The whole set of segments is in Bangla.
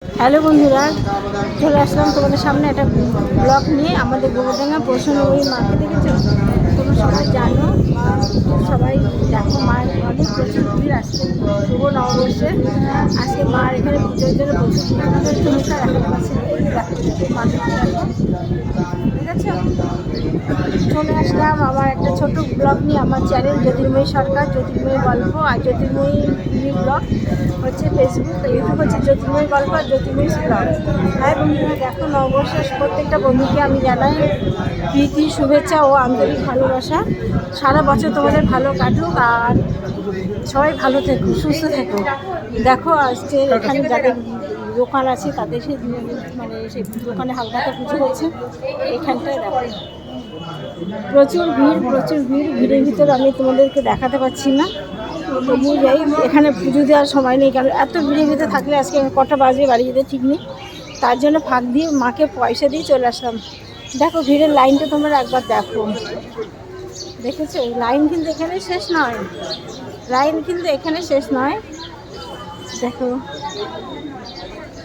হ্যালো বন্ধুরা, চলে আসলাম তোমাদের সামনে একটা ব্লগ নিয়ে। আমাদের গোবরডাঙ্গা প্রসন্ন ওই মাকে দেখেছো, তোমরা সবাই জানো, মা সবাই দেখো, মায়ের অনেক প্রচুর ভিড় আসছে শুভ নববর্ষে। আজকে মার এখানে পুজোর জন্য প্রচুর তোমাদের জিনিসটা দেখাতে পারছি না। এই দেখো মাকে দেখো, ঠিক আছে। চলে আসলাম আমার একটা ছোট ব্লগ নিয়ে। আমার চ্যানেল জ্যোতির্ময়ী সরকার, জ্যোতির্ময়ী গল্প আর জ্যোতির্ময়ী ব্লগ হচ্ছে ফেসবুক, ইউটিউব হচ্ছে জ্যোতির্ময়ী গল্প আর জ্যোতির্ময়ী ব্লগ। হ্যাঁ বন্ধুরা, দেখো নববর্ষের প্রত্যেকটা বন্ধুকে আমি জানাই প্রীতি, শুভেচ্ছা ও আন্তরিক ভালোবাসা। সারা বছর তোমাদের ভালো কাটুক আর সবাই ভালো থেকো, সুস্থ থেকো। দেখো আজকে এখানে যাদের দোকান আছে তাদের সেই দোকানে হালকাতে পুজো হচ্ছে। এখানটায় দেখো প্রচুর ভিড়, ভিড়ের ভিতরে আমি তোমাদেরকে দেখাতে পারছি না। তবু যাই, এখানে পুজো দেওয়ার সময় নেই, কারণ এত ভিড়ের ভিতরে থাকলে আজকে কটা বাজে বাড়ি যেতে ঠিক নেই। তার জন্য ফাঁক দিয়ে মাকে পয়সা দিয়ে চলে আসলাম। দেখো ভিড়ের লাইনটা তোমরা একবার দেখো, দেখেছো? লাইন কিন্তু এখানে শেষ নয়, দেখো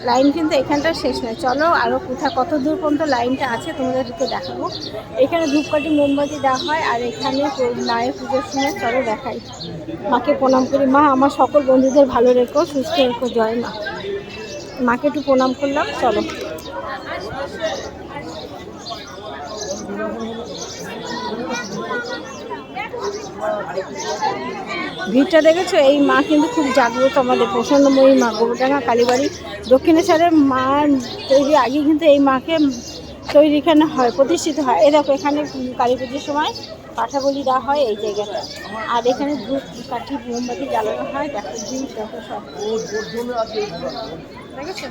লাইন কিন্তু এখানটা শেষ নয়। চলো আরও কত দূর পর্যন্ত লাইনটা আছে তোমাদেরকে দেখাবো। এখানে ধূপকাঠি মোমবাতি দেওয়া হয় আর এখানে মায়ের পুজোর সময় চলো দেখাই। মাকে প্রণাম করি। মা আমার সকল বন্ধুদের ভালো রেখো, সুস্থ রেখো, জয় মা। মাকে একটু প্রণাম করলাম, চলো। ভিড়টা দেখেছো? এই মা কিন্তু খুব জাগ্রত, আমাদের প্রসন্নময়ী মা, গোবরডাঙ্গা কালীবাড়ি দক্ষিণেশ্বরের মা তৈরি আগে কিন্তু এই মাকে তৈরি এখানে হয়, প্রতিষ্ঠিত হয়। এই দেখো এখানে কালী পুজোর সময় পাঠা বলি দেওয়া হয় এই জায়গাটা, আর এখানে ধূপ কাঠি মোমবাতি জ্বালানো হয়। দেখো জিনিস দেখো সব দেখেছো?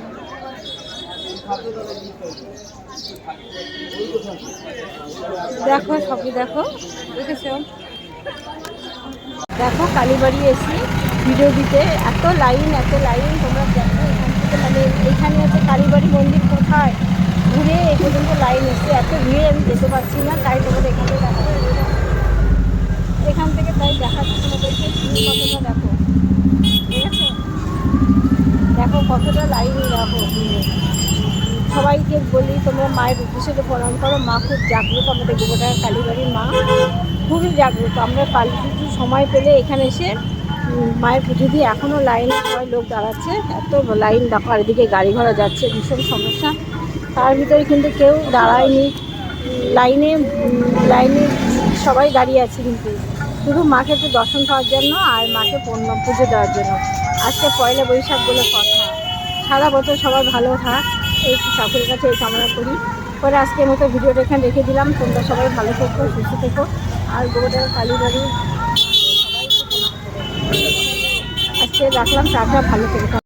দেখো সবই দেখো, দেখেছো? দেখো কালীবাড়ি এসি ভিডিও দিতে, এত লাইন তোমরা দেখো। এখান থেকে মানে এইখানে আছে কালীবাড়ি মন্দির, কোথায় ঘুরে এই পর্যন্ত লাইন এসে এত ভিড়ে আমি যেতে পারছি না, তাই তোমাদের এখানে দেখাবো। এখান থেকে তাই দেখাচ্ছি তোমাদেরকে কতটা, দেখো ঠিক আছে? দেখো কতটা লাইন, দেখো ভিড়ে। সবাইকে বলি তোমরা মায়ের উদ্দেশ্যে প্রণাম করো। মা খুব জাগ্রত, আমাদের গোবরডাঙ্গা কালীবাড়ির মা খুবই জাগ্রত। আমরা কালী পুজোর সময় পেলে এখানে এসে মায়ের পুজো দিয়ে এখনও লাইনে সবাই লোক দাঁড়াচ্ছে। এত লাইন দেখো, আর এদিকে গাড়ি ঘোড়া যাচ্ছে, ভীষণ সমস্যা। তার ভিতরে কিন্তু কেউ দাঁড়ায়নি লাইনে, সবাই দাঁড়িয়ে আছে কিন্তু শুধু মাকে একটু দর্শন পাওয়ার জন্য আর মাকে পুজো দেওয়ার জন্য। আজকে পয়লা বৈশাখ বলে কথা। সারা বছর সবাই ভালো থাক, এই ঠাকুরের কাছে এই কামনা করি। পরে আজকের মতো ভিডিওটা এখানে রেখে দিলাম। তোমরা সবাই ভালো থেকো, সুস্থ থেকো, আর গোবরডাঙ্গা কালীবাড়ি সবাইকে প্রণাম করো। আজকে রাখলাম, টাটা, ভালো থেকো।